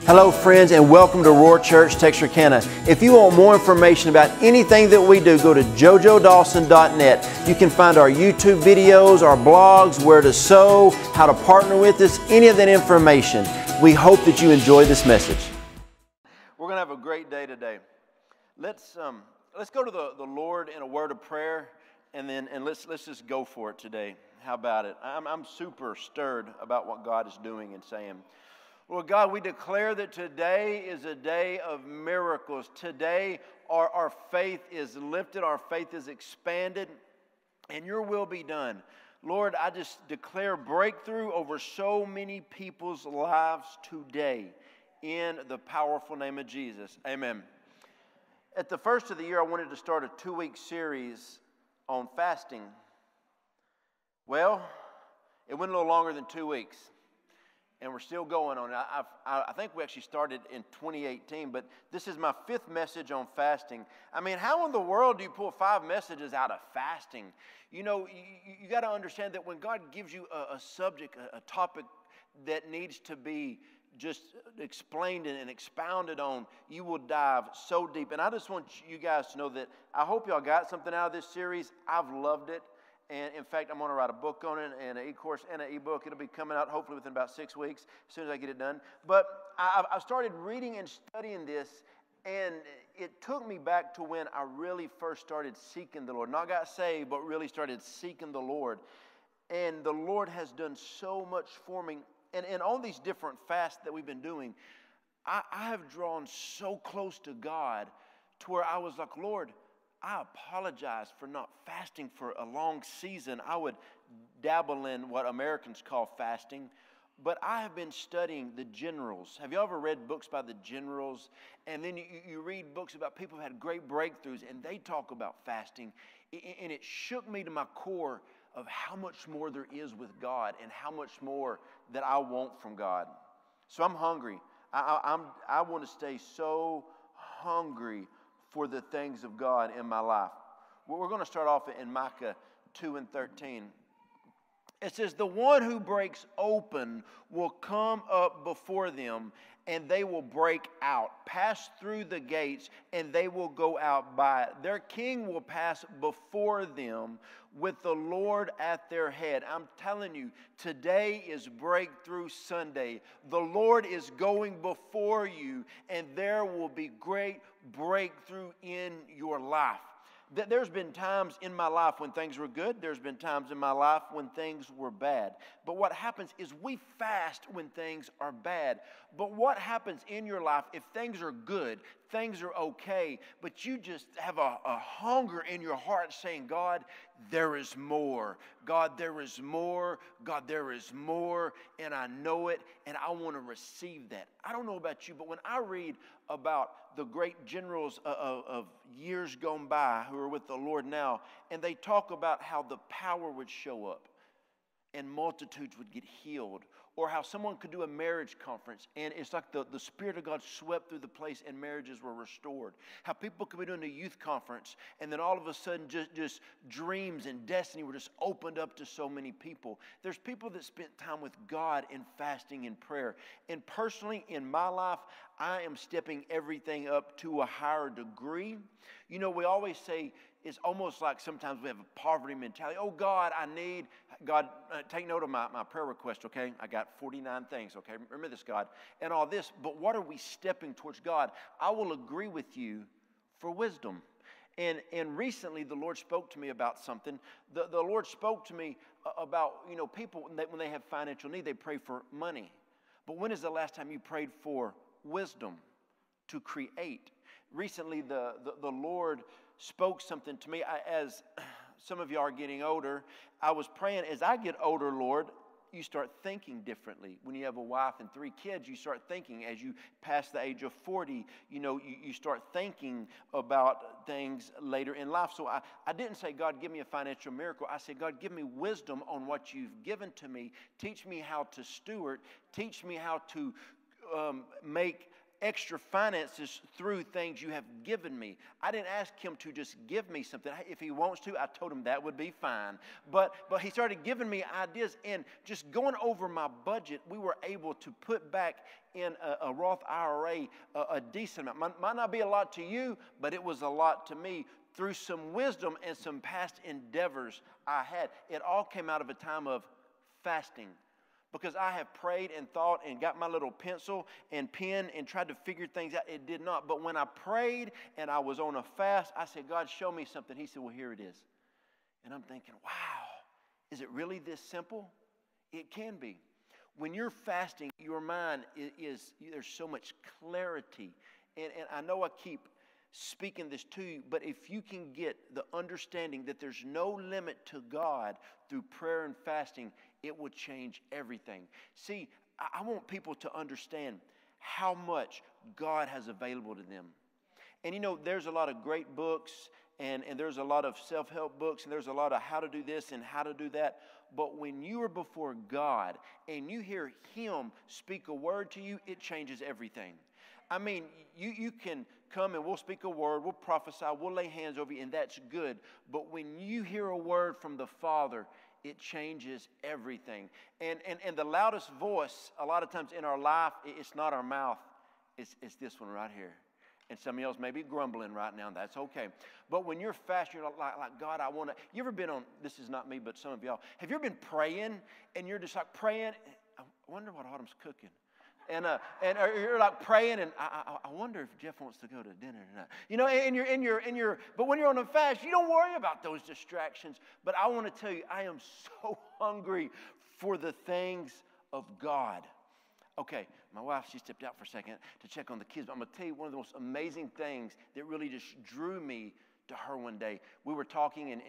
Hello friends, and welcome to Roar Church, Texarkana. If you want more information about anything that we do, go to jojodawson.net. You can find our YouTube videos, our blogs, where to sow, how to partner with us, any of that information. We hope that you enjoy this message. We're going to have a great day today. Let's go to the Lord in a word of prayer, and let's just go for it today. How about it? I'm super stirred about what God is doing and saying. Lord God, we declare that today is a day of miracles. Today our faith is lifted, our faith is expanded, and your will be done. Lord, I just declare breakthrough over so many people's lives today in the powerful name of Jesus. Amen. At the first of the year, I wanted to start a 2-week series on fasting. Well, it went a little longer than 2 weeks. And we're still going on it. I think we actually started in 2018, but this is my 5th message on fasting. I mean, how in the world do you pull 5 messages out of fasting? You know, you got to understand that when God gives you a subject, a topic that needs to be just explained and expounded on, you will dive so deep. And I just want you guys to know that I hope y'all got something out of this series. I've loved it. And in fact, I'm going to write a book on it, and an e-course and an e-book. It'll be coming out hopefully within about 6 weeks, as soon as I get it done. But I started reading and studying this, and it took me back to when I really first started seeking the Lord. Not got saved, but really started seeking the Lord. And the Lord has done so much for me. And all these different fasts that we've been doing, I have drawn so close to God to where I was like, Lord, I apologize for not fasting for a long season. I would dabble in what Americans call fasting, but I have been studying the generals. Have you ever read books by the generals? And then you read books about people who had great breakthroughs, and they talk about fasting. And it shook me to my core of how much more there is with God and how much more that I want from God. So I'm hungry. I want to stay so hungry for the things of God in my life. We're going to start off in Micah 2:13. It says, the one who breaks open will come up before them, and they will break out, pass through the gates, and they will go out by it. Their king will pass before them with the Lord at their head. I'm telling you, today is Breakthrough Sunday. The Lord is going before you, and there will be great breakthrough in your life. There's been times in my life when things were good. There's been times in my life when things were bad. But what happens is we fast when things are bad. But what happens in your life if things are good, things are okay, but you just have a hunger in your heart saying, God, there is more. God, there is more. God, there is more. And I know it, and I want to receive that. I don't know about you, but when I read about the great generals of years gone by who are with the Lord now, and they talk about how the power would show up and multitudes would get healed, or how someone could do a marriage conference and it's like the Spirit of God swept through the place and marriages were restored. How people could be doing a youth conference and then all of a sudden just dreams and destiny were just opened up to so many people. There's people that spent time with God in fasting and prayer. And personally, in my life, I am stepping everything up to a higher degree. You know, we always say, it's almost like sometimes we have a poverty mentality. Oh, God, I need, God, take note of my prayer request, okay? I got 49 things, okay? Remember this, God, and all this. But what are we stepping towards God? I will agree with you for wisdom. And recently, the Lord spoke to me about something. The Lord spoke to me about, you know, people, when they have financial need, they pray for money. But when is the last time you prayed for wisdom to create? Recently, the Lord spoke something to me. As some of you are getting older, I was praying, as I get older, Lord, you start thinking differently. When you have a wife and 3 kids, you start thinking. As you pass the age of 40, you know, you start thinking about things later in life. So I didn't say, God, give me a financial miracle. I said, God, give me wisdom on what you've given to me. Teach me how to steward. Teach me how to make extra finances through things you have given me. I didn't ask him to just give me something. If he wants to, I told him that would be fine. But he started giving me ideas, and just going over my budget, we were able to put back in a Roth IRA a decent amount. Might not be a lot to you, but it was a lot to me through some wisdom and some past endeavors I had. It all came out of a time of fasting. Because I have prayed and thought and got my little pencil and pen and tried to figure things out. It did not. But when I prayed and I was on a fast, I said, God, show me something. He said, well, here it is. And I'm thinking, wow, is it really this simple? It can be. When you're fasting, your mind there's so much clarity. And I know I keep speaking this to you, but if you can get the understanding that there's no limit to God through prayer and fasting, it will change everything. See, I want people to understand how much God has available to them. And you know, there's a lot of great books, and there's a lot of self-help books, and there's a lot of how to do this and how to do that. But when you are before God and you hear Him speak a word to you, it changes everything. I mean, you can come and we'll speak a word, we'll prophesy, we'll lay hands over you, and that's good. But when you hear a word from the Father, it changes everything. And the loudest voice, a lot of times in our life, it's not our mouth, it's this one right here. And some of y'all may be grumbling right now, and that's okay. But when you're fasting, you're like, God, I want to. You ever been on, this is not me, but some of y'all, have you ever been praying, and you're just like praying, I wonder what Autumn's cooking. And you're like praying, and I wonder if Jeff wants to go to dinner tonight. You know, and but when you're on a fast, you don't worry about those distractions. But I want to tell you, I am so hungry for the things of God. Okay, my wife, she stepped out for a second to check on the kids. But I'm going to tell you one of the most amazing things that really just drew me to her one day. We were talking, and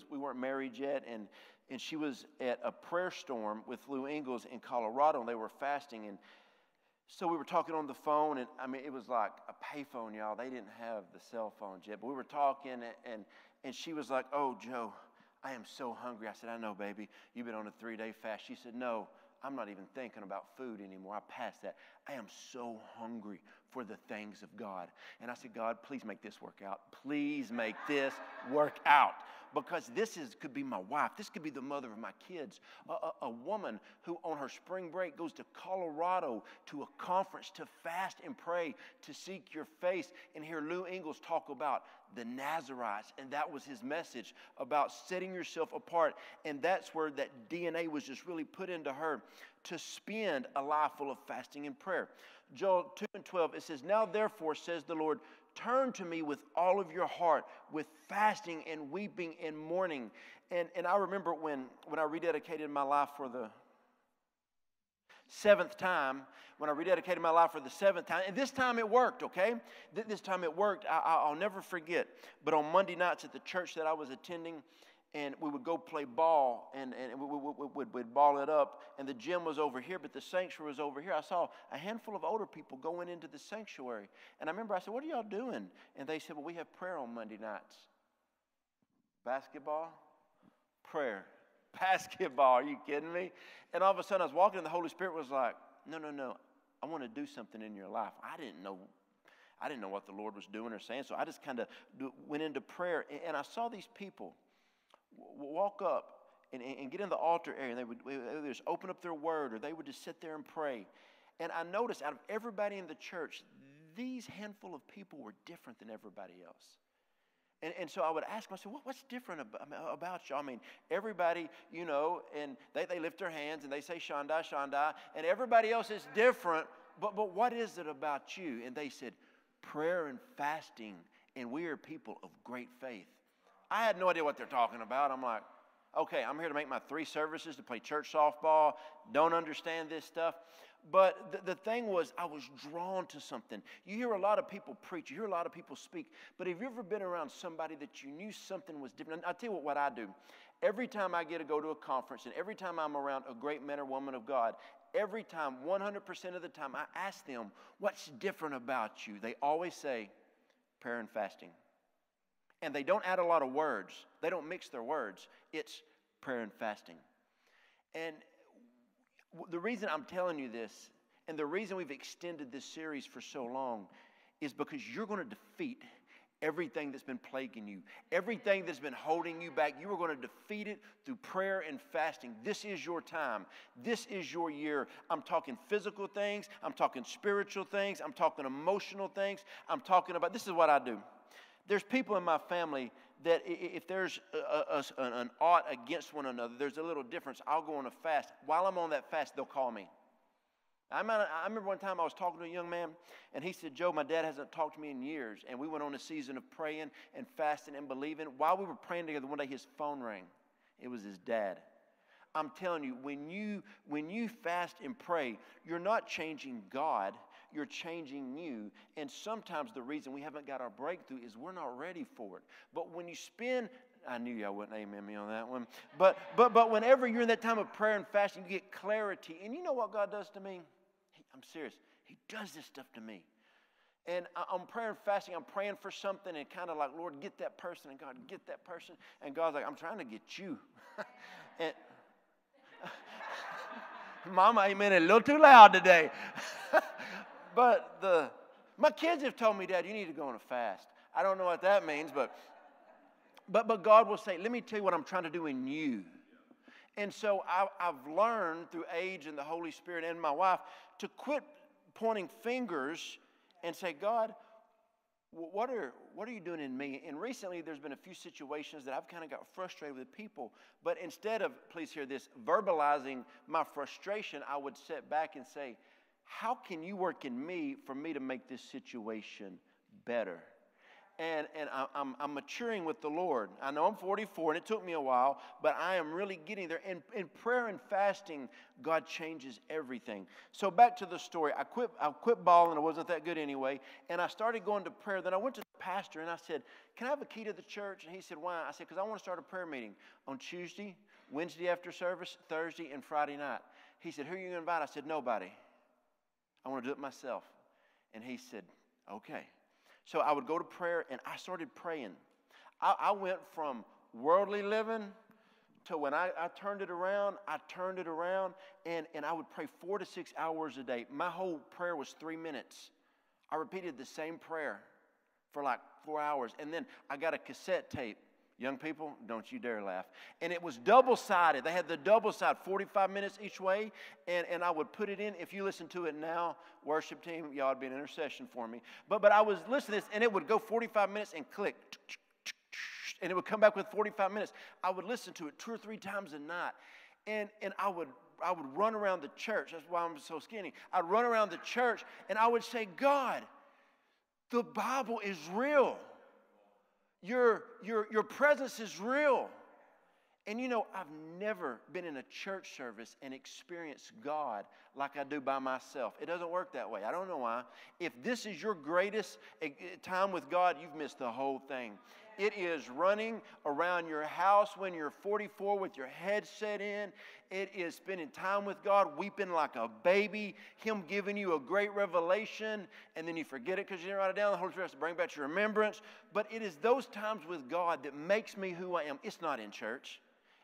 we weren't married yet, and she was at a prayer storm with Lou Ingalls in Colorado, and they were fasting, and so we were talking on the phone, and I mean, it was like a payphone, y'all. They didn't have the cell phones yet, but we were talking, and she was like, oh, Joe, I am so hungry. I said, I know, baby. You've been on a 3-day fast. She said, no, I'm not even thinking about food anymore. I passed that. I am so hungry for the things of God. And I said, God, please make this work out. Please make this work out. Because could be my wife. This could be the mother of my kids. A woman who on her spring break goes to Colorado to a conference to fast and pray, to seek your face, and hear Lou Ingalls talk about the Nazarites. And that was his message about setting yourself apart. And that's where that DNA was just really put into her to spend a life full of fasting and prayer. Joel 2:12, it says, now therefore, says the Lord, turn to me with all of your heart, with fasting and weeping and mourning. And I remember when I rededicated my life for the 7th time, and this time it worked, okay? This time it worked. I'll never forget. But on Monday nights at the church that I was attending, and we would go play ball, and we'd ball it up, and the gym was over here, but the sanctuary was over here. I saw a handful of older people going into the sanctuary, and I remember I said, what are y'all doing? And they said, well, we have prayer on Monday nights. Basketball, prayer, basketball, are you kidding me? And all of a sudden I was walking, and the Holy Spirit was like, no, I want to do something in your life. I didn't know what the Lord was doing or saying, so I just kind of went into prayer, and I saw these people walk up and get in the altar area, and they would just open up their word, or they would just sit there and pray. And I noticed out of everybody in the church, these handful of people were different than everybody else. And so I would ask myself, what's different about you? I mean, everybody, you know, and they lift their hands and they say Shandai, Shandai, and everybody else is different, but what is it about you? And they said, prayer and fasting, and we are people of great faith. I had no idea what they're talking about. I'm like, okay, I'm here to make my 3 services, to play church softball, don't understand this stuff. But the thing was, I was drawn to something. You hear a lot of people preach, you hear a lot of people speak, but have you ever been around somebody that you knew something was different? I'll tell you what I do. Every time I get to go to a conference, and every time I'm around a great man or woman of God, every time, 100% of the time, I ask them, what's different about you? They always say, prayer and fasting. And they don't add a lot of words. They don't mix their words. It's prayer and fasting. And the reason I'm telling you this And the reason we've extended this series for so long is because you're going to defeat everything that's been plaguing you, everything that's been holding you back. You are going to defeat it through prayer and fasting. This is your time. This is your year. I'm talking physical things. I'm talking spiritual things. I'm talking emotional things. I'm talking about, this is what I do. There's people in my family that if there's an ought against one another, there's a little difference. I'll go on a fast. While I'm on that fast, they'll call me. I remember one time I was talking to a young man, and he said, Joe, my dad hasn't talked to me in years. And we went on a season of praying and fasting and believing. While we were praying together, one day his phone rang. It was his dad. I'm telling you, when you fast and pray, you're not changing God, you're changing you. And sometimes the reason we haven't got our breakthrough is we're not ready for it. But when you spend, I knew y'all wouldn't amen me on that one. But whenever you're in that time of prayer and fasting, you get clarity. And you know what God does to me? I'm serious. He does this stuff to me. And I'm praying and fasting. I'm praying for something and kind of like, Lord, get that person. And God, get that person. And God's like, I'm trying to get you. And Mama, amen, a little too loud today. But my kids have told me, Dad, you need to go on a fast. I don't know what that means, but God will say, let me tell you what I'm trying to do in you. And so I've learned through age and the Holy Spirit and my wife to quit pointing fingers and say, God, what are you doing in me? And recently there's been a few situations that I've kind of got frustrated with people. But instead of, please hear this, verbalizing my frustration, I would sit back and say, how can you work in me for me to make this situation better? And I'm maturing with the Lord. I know I'm 44 and it took me a while, but I am really getting there. And in prayer and fasting, God changes everything. So back to the story. I quit balling. I wasn't that good anyway. And I started going to prayer. Then I went to the pastor and I said, can I have a key to the church? And he said, why? I said, because I want to start a prayer meeting on Tuesday, Wednesday after service, Thursday, and Friday night. He said, who are you going to invite? I said, nobody. I want to do it myself. And he said, okay. So I would go to prayer, and I started praying. I went from worldly living to when I turned it around, and I would pray 4 to 6 hours a day. My whole prayer was 3 minutes. I repeated the same prayer for like 4 hours, and then I got a cassette tape. Young people, don't you dare laugh. And it was double-sided. They had the double-side, 45 minutes each way, and I would put it in. If you listen to it now, worship team, y'all would be an intercession for me. But I was listening to this, and it would go 45 minutes and click, and it would come back with 45 minutes. I would listen to it 2 or 3 times a night, and I would run around the church. That's why I'm so skinny. I'd run around the church, and I would say, God, the Bible is real. Your presence is real. And you know, I've never been in a church service and experienced God like I do by myself. It doesn't work that way. I don't know why. If this is your greatest time with God, you've missed the whole thing. It is running around your house when you're 44 with your headset in. It is spending time with God, weeping like a baby, Him giving you a great revelation, and then you forget it because you didn't write it down. The Holy Spirit has to bring back your remembrance. But it is those times with God that makes me who I am. It's not in church.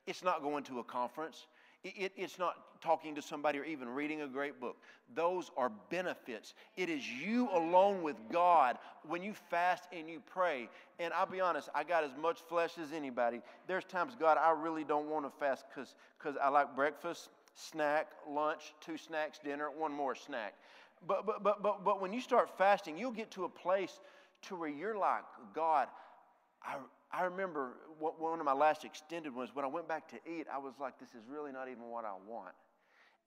It's not going to a conference. It's not talking to somebody or even reading a great book. Those are benefits. It is you alone with God when you fast and you pray. And I'll be honest, I got as much flesh as anybody. There's times, God, I really don't want to fast because I like breakfast, snack, lunch, 2 snacks, dinner, 1 more snack. But when you start fasting, you'll get to a place to where you're like, God, I remember one of my last extended ones, when I went back to eat, I was like, this is really not even what I want.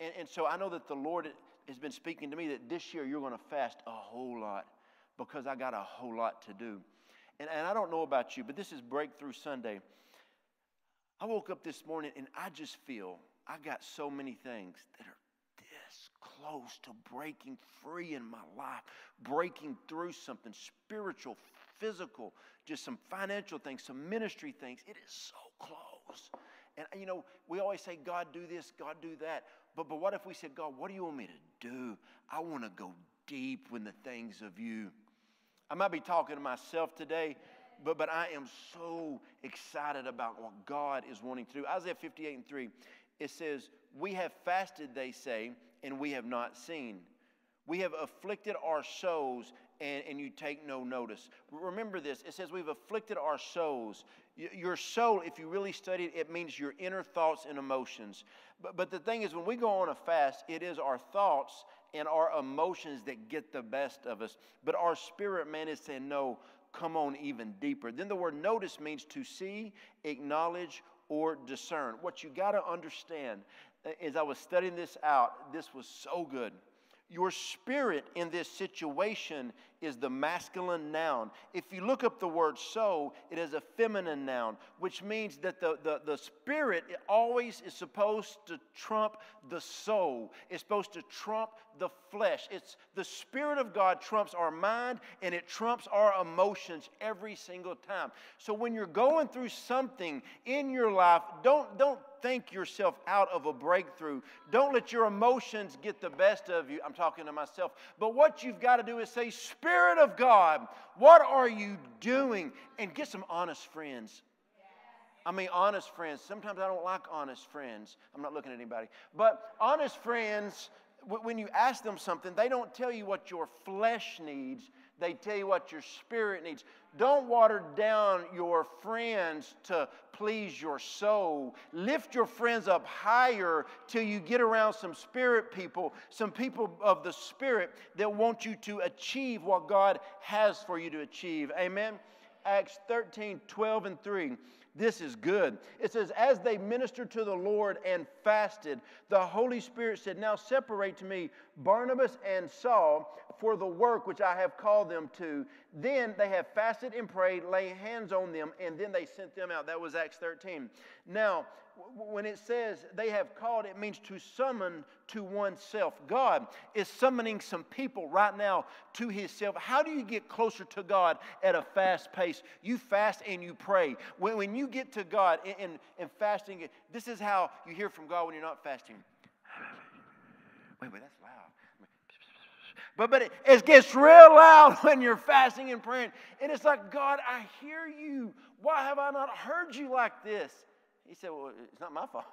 And so I know that the Lord has been speaking to me that this year you're going to fast a whole lot because I got a whole lot to do. And I don't know about you, but this is Breakthrough Sunday. I woke up this morning and I just feel I got so many things that are this close to breaking free in my life, breaking through something spiritual, physical, just some financial things, some ministry things. It is so close. And, you know, we always say, God, do this, God, do that. But what if we said, God, what do you want me to do? I want to go deep in the things of you. I might be talking to myself today, but I am so excited about what God is wanting to do. Isaiah 58:3, it says, we have fasted, they say, and we have not seen. We have afflicted our souls, and you take no notice. Remember this. It says we've afflicted our souls. Your soul, if you really study it, it means your inner thoughts and emotions. But the thing is, when we go on a fast, it is our thoughts and our emotions that get the best of us. But our spirit man is saying, no, come on even deeper. Then the word notice means to see, acknowledge, or discern. What you got to understand, as I was studying this out, this was so good. Your spirit in this situation is the masculine noun. If you look up the word soul, it is a feminine noun, which means that the spirit always is supposed to trump the soul. It's supposed to trump the flesh. It's the Spirit of God trumps our mind, and it trumps our emotions every single time. So when you're going through something in your life, don't think yourself out of a breakthrough. Don't let your emotions get the best of you. I'm talking to myself. But what you've got to do is say, Spirit of God, what are you doing? And get some honest friends. I mean, honest friends. Sometimes I don't like honest friends. I'm not looking at anybody. But honest friends, when you ask them something, they don't tell you what your flesh needs. They tell you what your spirit needs. Don't water down your friends to please your soul. Lift your friends up higher till you get around some spirit people, some people of the Spirit that want you to achieve what God has for you to achieve. Amen? Acts 13:12-3. This is good. It says, as they ministered to the Lord and fasted, the Holy Spirit said, now separate to me Barnabas and Saul for the work which I have called them to. Then they have fasted and prayed, laying hands on them, and then they sent them out. That was Acts 13. Now, when it says they have called, it means to summon to oneself. God is summoning some people right now to Himself. How do you get closer to God at a fast pace? You fast and you pray. When you get to God in fasting, this is how you hear from God when you're not fasting. Wait, that's loud. But it gets real loud when you're fasting and praying. And it's like, God, I hear you. Why have I not heard you like this? He said, well, it's not my fault.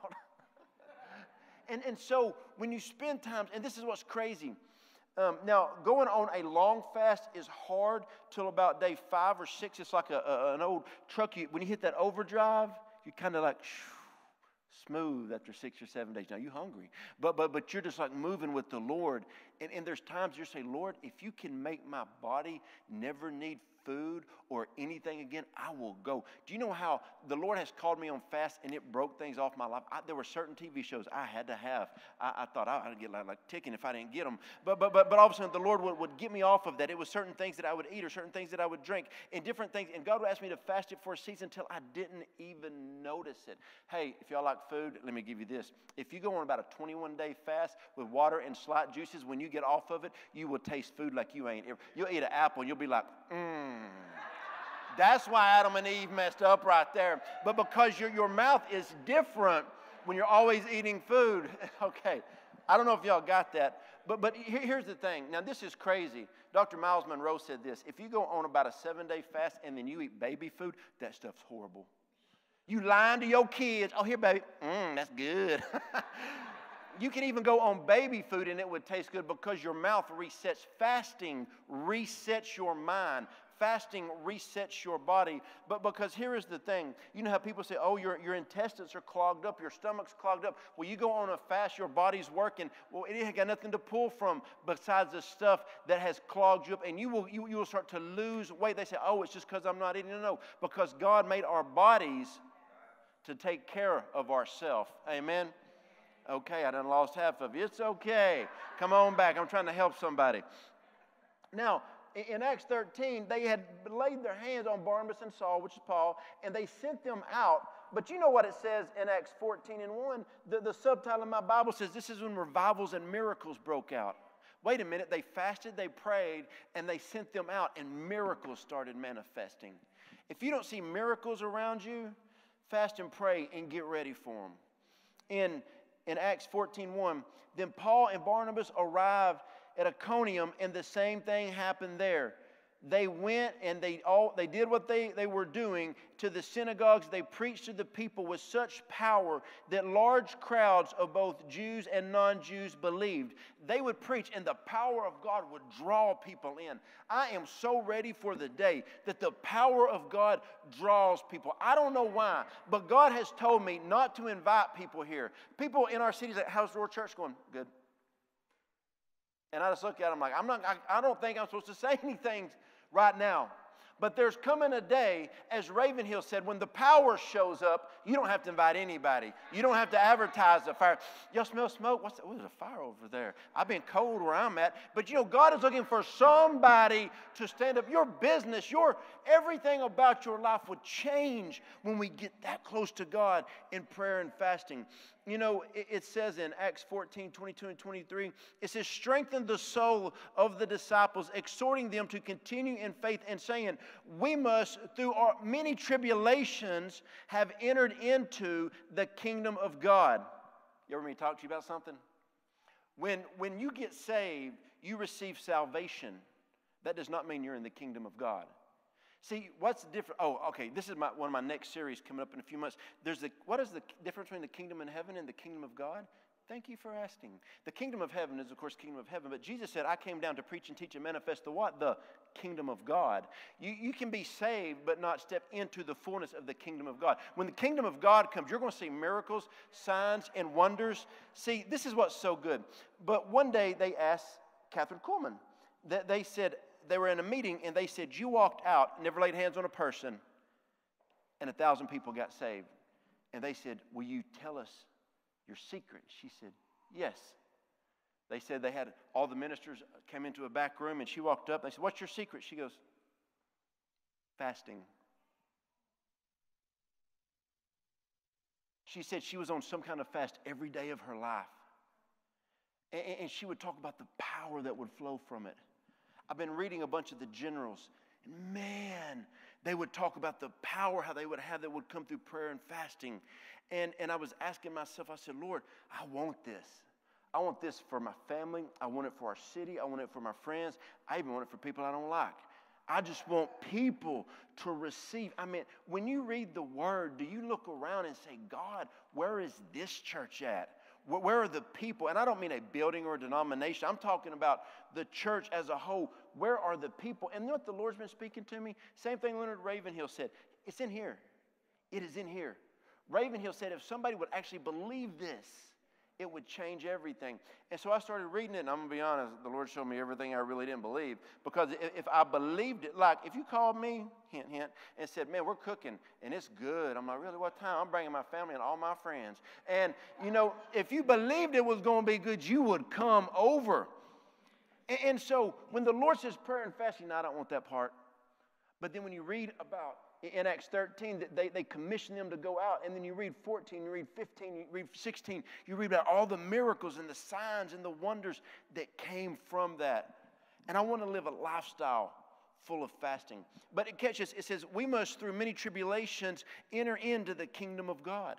and so when you spend time, and this is what's crazy. Now, going on a long fast is hard till about day 5 or 6. It's like an old truck. When you hit that overdrive, you kind of like smooth after 6 or 7 days. Now, you're hungry, but you're just like moving with the Lord. And there's times you say, Lord, if you can make my body never need food or anything again, I will go. Do you know how the Lord has called me on fast and it broke things off my life? There were certain TV shows I had to have. I thought I'd get like ticking if I didn't get them. But all of a sudden the Lord would get me off of that. It was certain things that I would eat or certain things that I would drink and different things. And God would ask me to fast it for a season until I didn't even notice it. Hey, if y'all like food, let me give you this. If you go on about a 21-day fast with water and slight juices, when you get off of it, you will taste food like you ain't ever. You'll eat an apple and you'll be like, That's why Adam and Eve messed up right there. But because your mouth is different when you're always eating food. Okay, I don't know if y'all got that. But here's the thing. Now, this is crazy. Dr. Miles Monroe said this. If you go on about a 7-day fast and then you eat baby food, that stuff's horrible. You lying to your kids. Oh, here, baby. That's good. You can even go on baby food and it would taste good because your mouth resets. Fasting resets your mind. Fasting resets your body. But because here is the thing. You know how people say, oh, your intestines are clogged up, your stomach's clogged up. Well, you go on a fast, your body's working. Well, it ain't got nothing to pull from besides the stuff that has clogged you up. And you will start to lose weight. They say, oh, it's just because I'm not eating. No, because God made our bodies to take care of ourselves. Amen? Okay, I done lost half of you. It's okay. Come on back. I'm trying to help somebody. Now, in Acts 13, they had laid their hands on Barnabas and Saul, which is Paul, and they sent them out. But you know what it says in Acts 14:1? The subtitle of my Bible says this is when revivals and miracles broke out. Wait a minute. They fasted, they prayed, and they sent them out, and miracles started manifesting. If you don't see miracles around you, fast and pray and get ready for them. In Acts 14:1, then Paul and Barnabas arrived at Iconium, and the same thing happened there. they went and they did what they were doing to the synagogues. They preached to the people with such power that large crowds of both Jews and non-Jews believed. They would preach and the power of God would draw people in. I am so ready for the day that the power of God draws people. I don't know why, but God has told me not to invite people here. People in our cities, like, how's Roar Church going? Good. And I just look at them like, I don't think I'm supposed to say anything right now. But there's coming a day, as Ravenhill said, when the power shows up, you don't have to invite anybody. You don't have to advertise the fire. Y'all smell smoke? What's that? Oh, there's a fire over there. I've been cold where I'm at. But God is looking for somebody to stand up. Your business, everything about your life would change when we get that close to God in prayer and fasting. It says in Acts 14, 22 and 23, it says, strengthen the soul of the disciples, exhorting them to continue in faith and saying, we must, through our many tribulations, have entered into the kingdom of God. You ever hear me talk to you about something? When you get saved, you receive salvation. That does not mean you're in the kingdom of God. See, what's the difference? Oh, okay, this is one of my next series coming up in a few months. What is the difference between the kingdom in heaven and the kingdom of God? Thank you for asking. The kingdom of heaven is, of course, kingdom of heaven. But Jesus said, I came down to preach and teach and manifest the what? The kingdom of God. You can be saved but not step into the fullness of the kingdom of God. When the kingdom of God comes, you're going to see miracles, signs, and wonders. See, this is what's so good. But one day they asked Catherine Kuhlman. They said, they were in a meeting and they said, you walked out, never laid hands on a person, and 1,000 people got saved. And they said, will you tell us your secret? She said, yes. They said they had all the ministers came into a back room and she walked up. They said, what's your secret? She goes, fasting. She said she was on some kind of fast every day of her life. And she would talk about the power that would flow from it. I've been reading a bunch of the generals, and man, they would talk about the power, how they would have that would come through prayer and fasting. And I was asking myself, I said, Lord, I want this. I want this for my family. I want it for our city. I want it for my friends. I even want it for people I don't like. I just want people to receive. I mean, when you read the Word, do you look around and say, God, where is this church at? Where are the people? And I don't mean a building or a denomination. I'm talking about the church as a whole. Where are the people? And you know what the Lord's been speaking to me? Same thing Leonard Ravenhill said. It's in here. It is in here. Ravenhill said if somebody would actually believe this, it would change everything. And so I started reading it, and I'm going to be honest, the Lord showed me everything I really didn't believe. Because if I believed it, like if you called me, hint, hint, and said, man, we're cooking, and it's good. I'm like, really, what time? I'm bringing my family and all my friends. And, if you believed it was going to be good, you would come over. And so when the Lord says prayer and fasting, I don't want that part. But then when you read about in Acts 13, they commissioned them to go out. And then you read 14, you read 15, you read 16. You read about all the miracles and the signs and the wonders that came from that. And I want to live a lifestyle full of fasting. But catch this, it says, we must through many tribulations enter into the kingdom of God.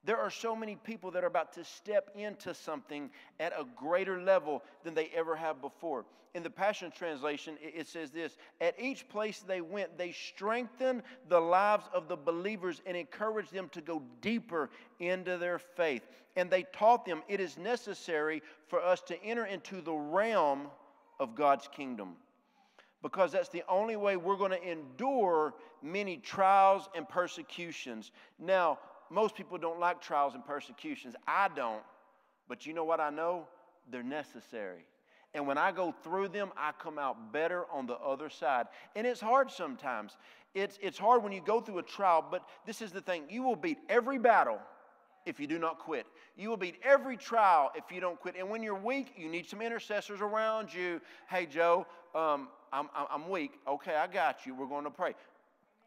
There are so many people that are about to step into something at a greater level than they ever have before. In the Passion Translation, it says this, at each place they went, they strengthened the lives of the believers and encouraged them to go deeper into their faith. And they taught them it is necessary for us to enter into the realm of God's kingdom, because that's the only way we're going to endure many trials and persecutions. Now, most people don't like trials and persecutions. I don't. But you know what I know? They're necessary. And when I go through them, I come out better on the other side. And it's hard sometimes. It's hard when you go through a trial, but this is the thing. You will beat every battle if you do not quit. You will beat every trial if you don't quit. And when you're weak, you need some intercessors around you. Hey, Joe, I'm weak. Okay, I got you. We're going to pray.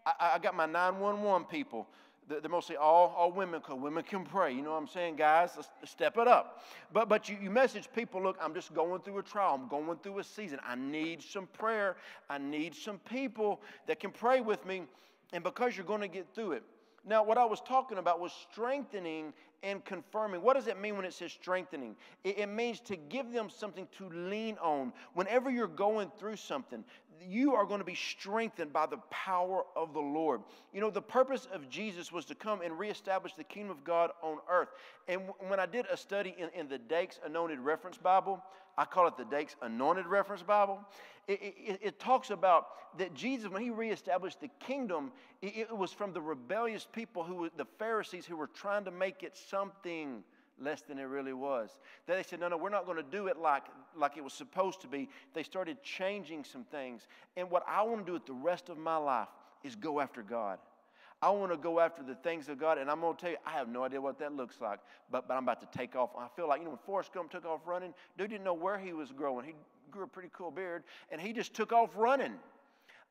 I got my 911 people. They're mostly all women, because women can pray. You know what I'm saying, guys? Let's step it up. But you message people, look, I'm just going through a trial. I'm going through a season. I need some prayer. I need some people that can pray with me. And because you're going to get through it. Now, what I was talking about was strengthening and confirming. What does it mean when it says strengthening? It means to give them something to lean on. Whenever you're going through something, you are going to be strengthened by the power of the Lord. You know, the purpose of Jesus was to come and reestablish the kingdom of God on earth. And when I did a study in the Dake's Anointed Reference Bible, I call it the Dake's Anointed Reference Bible, it talks about that Jesus, when he reestablished the kingdom, it was from the rebellious people, the Pharisees, who were trying to make it something less than it really was. Then they said, no, we're not going to do it like it was supposed to be. They started changing some things. And what I want to do with the rest of my life is go after God. I want to go after the things of God, and I'm going to tell you, I have no idea what that looks like, but I'm about to take off. I feel like, when Forrest Gump took off running, dude didn't know where he was growing. He grew a pretty cool beard, and he just took off running.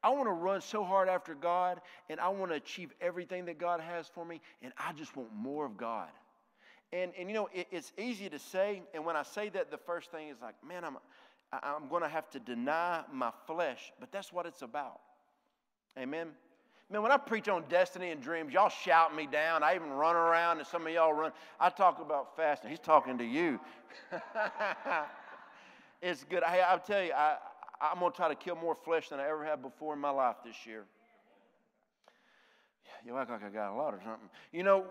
I want to run so hard after God, and I want to achieve everything that God has for me, and I just want more of God. And it's easy to say, and when I say that, the first thing is like, man, I'm going to have to deny my flesh, but that's what it's about. Amen? Man, when I preach on destiny and dreams, y'all shout me down. I even run around, and some of y'all run. I talk about fasting. He's talking to you. It's good. Hey, I'll tell you, I'm going to try to kill more flesh than I ever have before in my life this year. You act like I got a lot or something.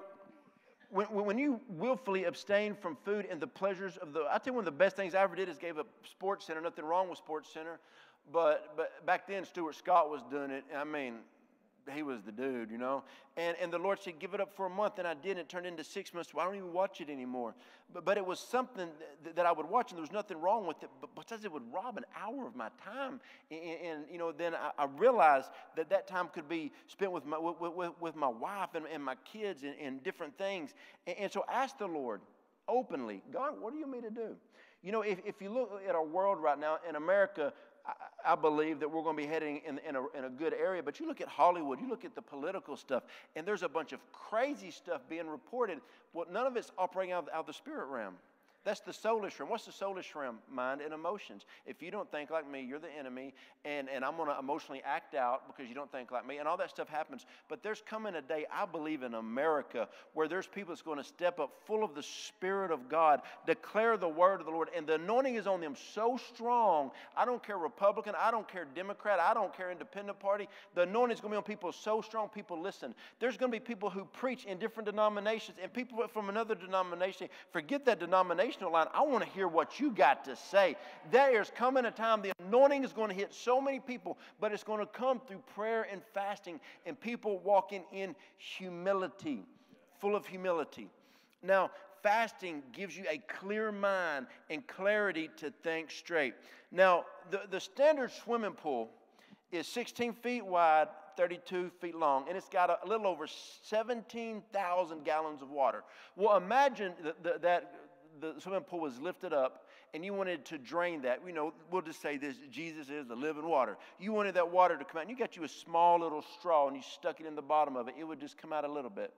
When you willfully abstain from food and the pleasures of I tell you, one of the best things I ever did is gave up Sports Center. Nothing wrong with Sports Center. But back then, Stuart Scott was doing it. I mean, he was the dude, And the Lord said, give it up for a month. And I did. And it turned into 6 months. So I don't even watch it anymore. But it was something that I would watch, and there was nothing wrong with it. But because it would rob an hour of my time. And then I realized that time could be spent with my wife and my kids and different things. And so I asked the Lord openly, God, what do you want me to do? If you look at our world right now, in America, I believe that we're going to be heading in a good area. But you look at Hollywood, you look at the political stuff, and there's a bunch of crazy stuff being reported. Well, none of it's operating out of the spirit realm. That's the soulish realm. What's the soulish realm? Mind and emotions. If you don't think like me, you're the enemy, and I'm going to emotionally act out because you don't think like me, and all that stuff happens. But there's coming a day, I believe, in America where there's people that's going to step up full of the Spirit of God, declare the word of the Lord, and the anointing is on them so strong. I don't care Republican, I don't care Democrat, I don't care Independent Party. The anointing is going to be on people so strong, people listen. There's going to be people who preach in different denominations, and people from another denomination, forget that denomination line. I want to hear what you got to say. There is coming a time the anointing is going to hit so many people, but it's going to come through prayer and fasting and people walking in humility, full of humility. Now, fasting gives you a clear mind and clarity to think straight. Now, the standard swimming pool is 16 feet wide, 32 feet long, and it's got a little over 17,000 gallons of water. Well, imagine that the swimming pool was lifted up and you wanted to drain that. We'll just say this, Jesus is the living water. You wanted that water to come out, and you got you a small little straw and you stuck it in the bottom of it. It would just come out a little bit.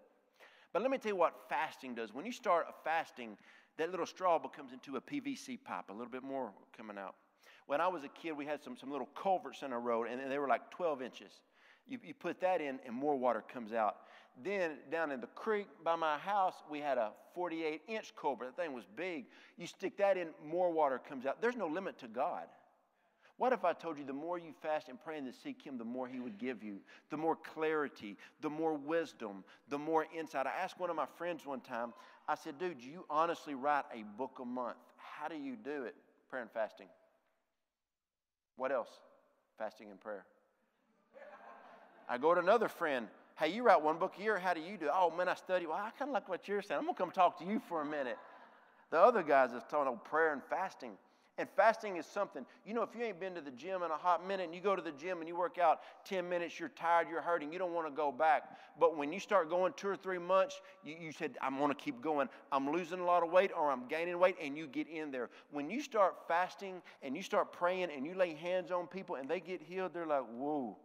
But let me tell you what fasting does. When you start fasting, that little straw becomes into a PVC pipe, a little bit more coming out. When I was a kid, we had some little culverts in our road, and they were like 12 inches. You put that in, and more water comes out. Then down in the creek by my house, we had a 48-inch culvert. That thing was big. You stick that in, more water comes out. There's no limit to God. What if I told you the more you fast and pray and seek Him, the more He would give you, the more clarity, the more wisdom, the more insight? I asked one of my friends one time, I said, dude, do you honestly write a book a month? How do you do it? Prayer and fasting. What else? Fasting and prayer. I go to another friend. Hey, you write one book a year. How do you do it? Oh, man, I study. Well, I kind of like what you're saying. I'm going to come talk to you for a minute. The other guys is talking about prayer and fasting. And fasting is something, if you ain't been to the gym in a hot minute and you go to the gym and you work out 10 minutes, you're tired, you're hurting, you don't want to go back. But when you start going 2 or 3 months, you said, I'm going to keep going. I'm losing a lot of weight or I'm gaining weight, and you get in there. When you start fasting and you start praying and you lay hands on people and they get healed, they're like, whoa,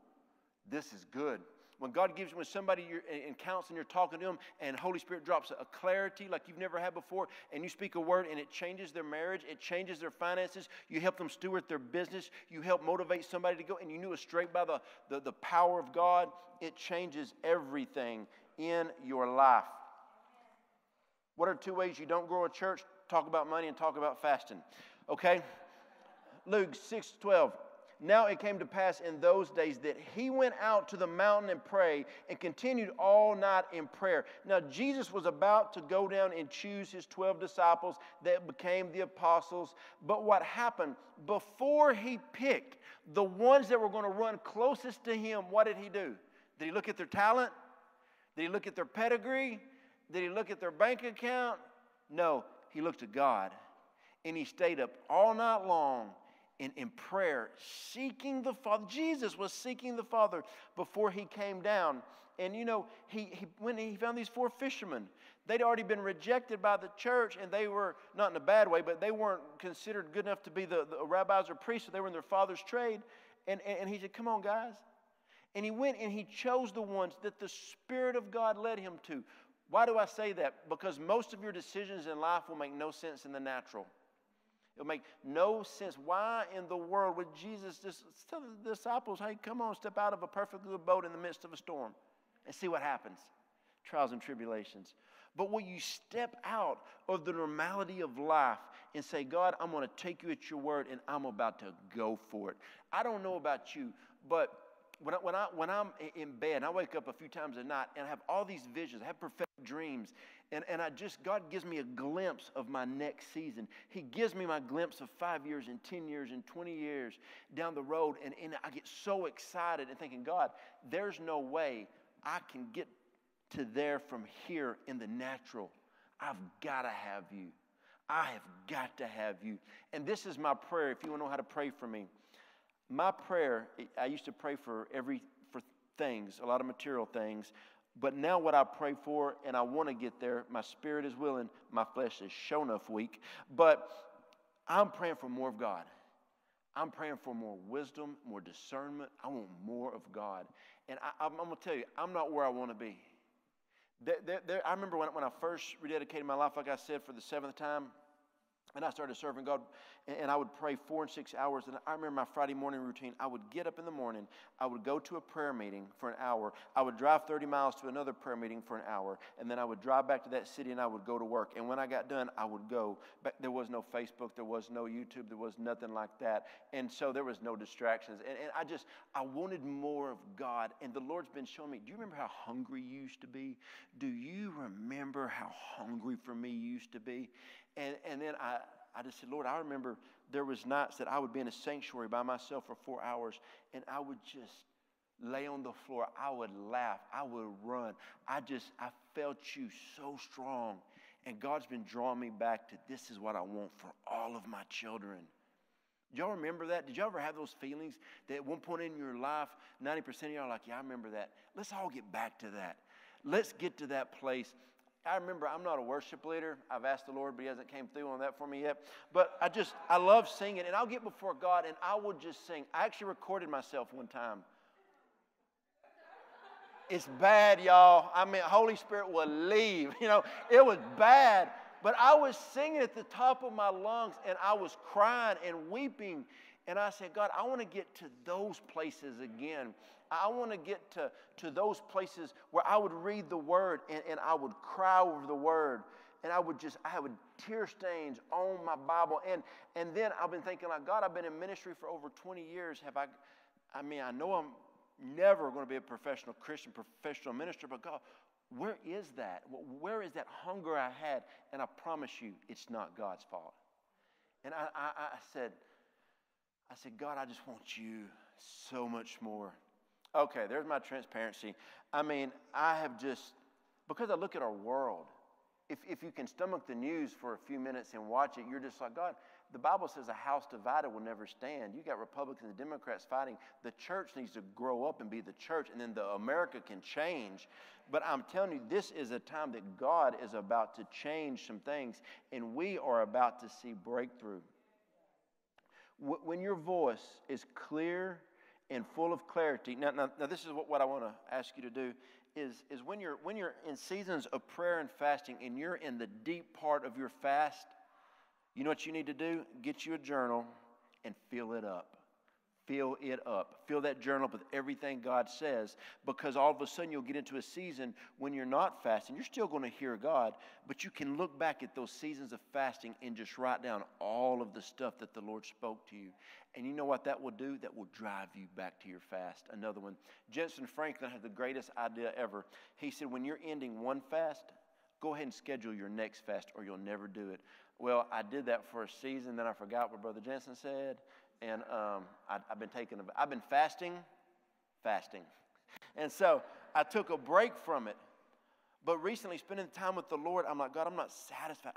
this is good. When God gives you, when somebody you're in counseling, you're talking to them, and Holy Spirit drops a clarity like you've never had before, and you speak a word, and it changes their marriage, it changes their finances, you help them steward their business, you help motivate somebody to go, and you knew it straight by the power of God, it changes everything in your life. What are 2 ways you don't grow a church? Talk about money and talk about fasting. Okay? Luke 6:12. Now it came to pass in those days that he went out to the mountain and prayed and continued all night in prayer. Now Jesus was about to go down and choose his 12 disciples that became the apostles. But what happened? Before he picked the ones that were going to run closest to him, what did he do? Did he look at their talent? Did he look at their pedigree? Did he look at their bank account? No, he looked at God. And he stayed up all night long in prayer, seeking the Father. Jesus was seeking the Father before he came down. And you know, when he found these 4 fishermen, they'd already been rejected by the church, and they were, not in a bad way, but they weren't considered good enough to be the rabbis or priests, so they were in their father's trade. And he said, come on, guys. And he went and he chose the ones that the Spirit of God led him to. Why do I say that? Because most of your decisions in life will make no sense in the natural. It'll make no sense. Why in the world would Jesus just tell the disciples, hey, come on, step out of a perfectly good boat in the midst of a storm and see what happens? Trials and tribulations. But when you step out of the normality of life and say, God, I'm going to take you at your word and I'm about to go for it. I don't know about you, but when I'm in bed, and I wake up a few times a night and I have all these visions, I have prophetic dreams, and God gives me a glimpse of my next season. He gives me my glimpse of 5 years and 10 years and 20 years down the road, and I get so excited and thinking, God, there's no way I can get to there from here in the natural. I've got to have you. I have got to have you. And this is my prayer, if you want to know how to pray for me. My prayer, I used to pray for things, a lot of material things. But now what I pray for, and I want to get there, my spirit is willing, my flesh is sure enough weak. But I'm praying for more of God. I'm praying for more wisdom, more discernment. I want more of God. And I'm going to tell you, I'm not where I want to be. I remember when I first rededicated my life, like I said, for the 7th time. And I started serving God, and I would pray 4 and 6 hours. And I remember my Friday morning routine. I would get up in the morning. I would go to a prayer meeting for an hour. I would drive 30 miles to another prayer meeting for an hour. And then I would drive back to that city, and I would go to work. And when I got done, I would go. But there was no Facebook. There was no YouTube. There was nothing like that. And so there was no distractions. And I wanted more of God. And the Lord's been showing me, do you remember how hungry you used to be? Do you remember how hungry for me you used to be? And then I just said, Lord, I remember there was nights that I would be in a sanctuary by myself for 4 hours, and I would just lay on the floor. I would laugh. I would run. I felt you so strong. And God's been drawing me back to this is what I want for all of my children. Do y'all remember that? Did y'all ever have those feelings that at one point in your life, 90% of y'all are like, yeah, I remember that. Let's all get back to that. Let's get to that place. I remember I'm not a worship leader. I've asked the Lord, but he hasn't came through on that for me yet. But I love singing, and I'll get before God, and I would just sing. I actually recorded myself one time. It's bad, y'all. I mean, Holy Spirit will leave. You know, it was bad. But I was singing at the top of my lungs, and I was crying and weeping. And I said, God, I want to get to those places again. I want to get to those places where I would read the Word and I would cry over the Word. And I had tear stains on my Bible. And then I've been thinking, like, God, I've been in ministry for over 20 years. I know I'm never going to be a professional Christian, professional minister, but God, where is that? Where is that hunger I had? And I promise you, it's not God's fault. And I said, God, I just want you so much more. Okay, there's my transparency. I mean, because I look at our world, if you can stomach the news for a few minutes and watch it, you're just like, God, the Bible says a house divided will never stand. You got Republicans and Democrats fighting. The church needs to grow up and be the church, and then America can change. But I'm telling you, this is a time that God is about to change some things, and we are about to see breakthrough. When your voice is clear and full of clarity, now this is what I want to ask you to do, is when you're in seasons of prayer and fasting and you're in the deep part of your fast, you know what you need to do? Get you a journal and fill it up. Fill it up. Fill that journal up with everything God says, because all of a sudden you'll get into a season when you're not fasting. You're still going to hear God, but you can look back at those seasons of fasting and just write down all of the stuff that the Lord spoke to you. And you know what that will do? That will drive you back to your fast. Another one. Jensen Franklin had the greatest idea ever. He said, when you're ending one fast, go ahead and schedule your next fast or you'll never do it. Well, I did that for a season, then I forgot what Brother Jensen said. And I've been fasting. And so I took a break from it. But recently, spending time with the Lord, I'm like, God, I'm not satisfied.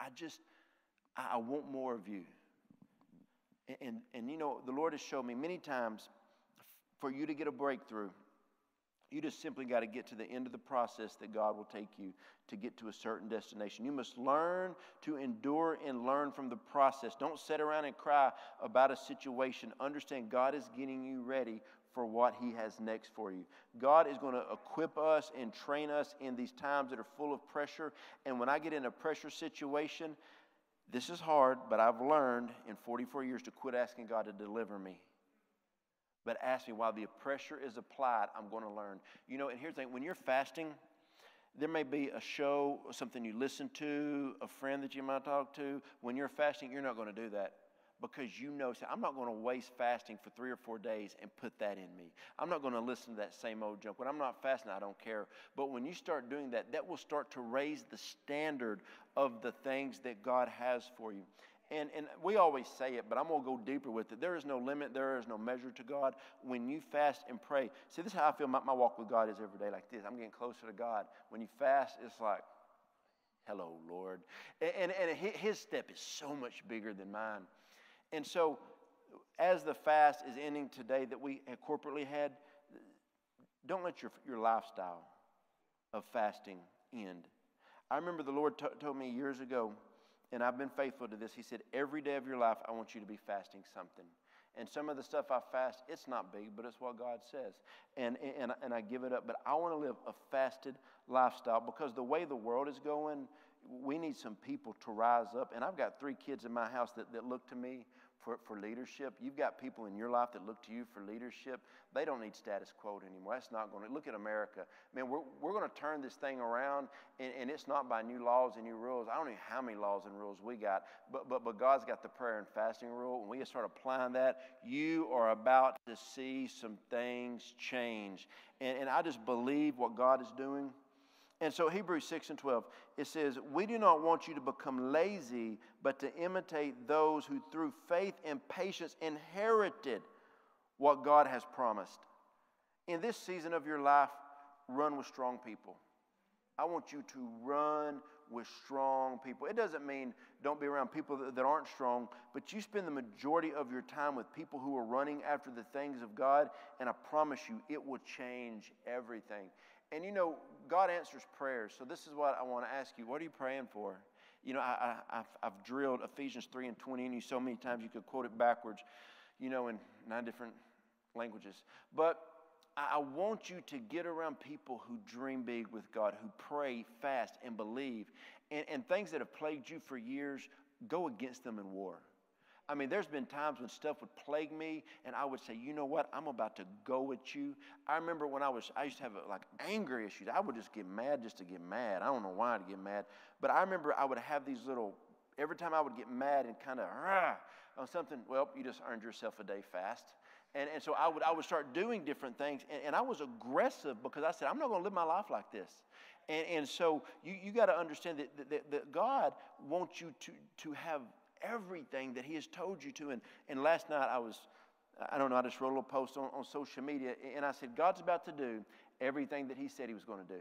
I want more of you. And you know, the Lord has shown me many times, for you to get a breakthrough, you just simply got to get to the end of the process that God will take you to get to a certain destination. You must learn to endure and learn from the process. Don't sit around and cry about a situation. Understand God is getting you ready for what He has next for you. God is going to equip us and train us in these times that are full of pressure. And when I get in a pressure situation, this is hard, but I've learned in 44 years to quit asking God to deliver me. But ask me, while the pressure is applied, I'm going to learn. You know, and here's the thing. When you're fasting, there may be a show or something you listen to, a friend that you might talk to. When you're fasting, you're not going to do that, because you know, say, I'm not going to waste fasting for 3 or 4 days and put that in me. I'm not going to listen to that same old junk. When I'm not fasting, I don't care. But when you start doing that, that will start to raise the standard of the things that God has for you. And we always say it, but I'm going to go deeper with it. There is no limit. There is no measure to God. When you fast and pray. See, this is how I feel my walk with God is every day like this. I'm getting closer to God. When you fast, it's like, hello, Lord. And His step is so much bigger than mine. And so, as the fast is ending today that we have corporately had, don't let your lifestyle of fasting end. I remember the Lord told me years ago, and I've been faithful to this. He said, every day of your life, I want you to be fasting something. And some of the stuff I fast, it's not big, but it's what God says. And I give it up. But I want to live a fasted lifestyle, because the way the world is going, we need some people to rise up. And I've got 3 kids in my house that look to me for leadership. You've got people in your life that look to you for leadership. They don't need status quo anymore. That's not going to, look at America. Man, we're going to turn this thing around, and it's not by new laws and new rules. I don't know how many laws and rules we got, but God's got the prayer and fasting rule. When we start applying that, you are about to see some things change. And I just believe what God is doing. And so Hebrews 6:12, it says, we do not want you to become lazy, but to imitate those who through faith and patience inherited what God has promised. In this season of your life, run with strong people. I want you to run with strong people. It doesn't mean don't be around people that aren't strong, but you spend the majority of your time with people who are running after the things of God, and I promise you, it will change everything. And you know, God answers prayers. So this is what I want to ask you. What are you praying for? You know, I've drilled Ephesians 3:20 in you so many times you could quote it backwards, you know, in 9 different languages. But I want you to get around people who dream big with God, who pray, fast, and believe. And things that have plagued you for years, go against them in war. I mean, there's been times when stuff would plague me, and I would say, you know what, I'm about to go at you. I remember when I used to have like anger issues. I would just get mad just to get mad. I don't know why I'd get mad. But I remember I would have these little, every time I would get mad and kind of, on something, well, you just earned yourself a day fast. And so I would start doing different things, and I was aggressive because I said, I'm not going to live my life like this. And so you got to understand that God wants you to have everything that He has told you to. And last night I just wrote a little post on social media, and I said, God's about to do everything that He said He was going to do.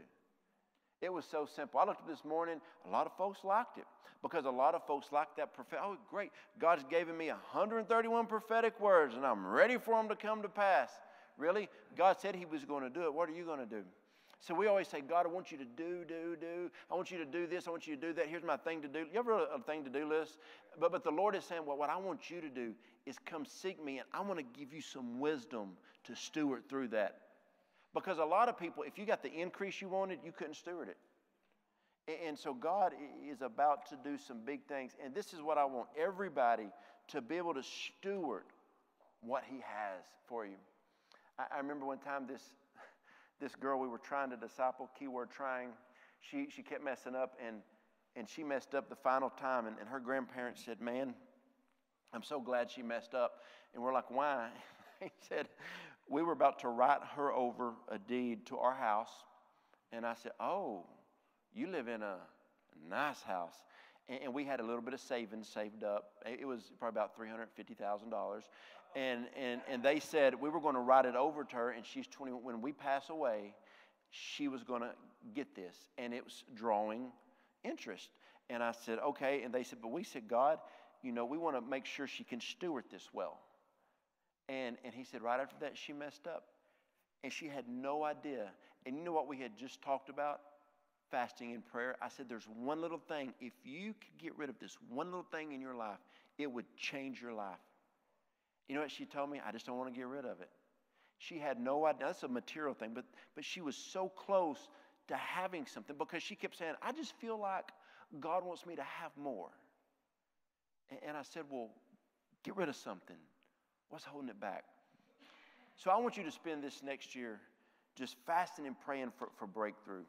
It was so simple. I looked up this morning, a lot of folks liked it, because a lot of folks like that prophetic. Oh, great. God's given me 131 prophetic words, and I'm ready for them to come to pass. Really? God said He was going to do it. What are you going to do? So we always say, God, I want you to do. I want you to do this. I want you to do that. Here's my thing to do. You ever wrote a thing to do list? But the Lord is saying, well, what I want you to do is come seek me, and I want to give you some wisdom to steward through that. Because a lot of people, if you got the increase you wanted, you couldn't steward it. And so God is about to do some big things. And this is what I want everybody to be able to steward what He has for you. I remember one time this girl we were trying to disciple, keyword trying, she kept messing up, and she messed up the final time, and her grandparents said, man, I'm so glad she messed up. And we're like, why? He said, we were about to write her over a deed to our house. And I said, oh, you live in a nice house. And we had a little bit of savings saved up. It was probably about $350,000. And they said we were going to write it over to her, and she's 20. When we pass away, she was going to get this. And it was drawing interest. And I said, okay. And they said, but we said, God, we want to make sure she can steward this well. And He said, right after that, she messed up. And she had no idea. And you know what we had just talked about? Fasting and prayer. I said, there's one little thing. If you could get rid of this one little thing in your life, it would change your life. You know what she told me? I just don't want to get rid of it. She had no idea. That's a material thing. But she was so close to having something because she kept saying, I just feel like God wants me to have more. And I said, well, get rid of something. What's holding it back? So I want you to spend this next year just fasting and praying for breakthrough.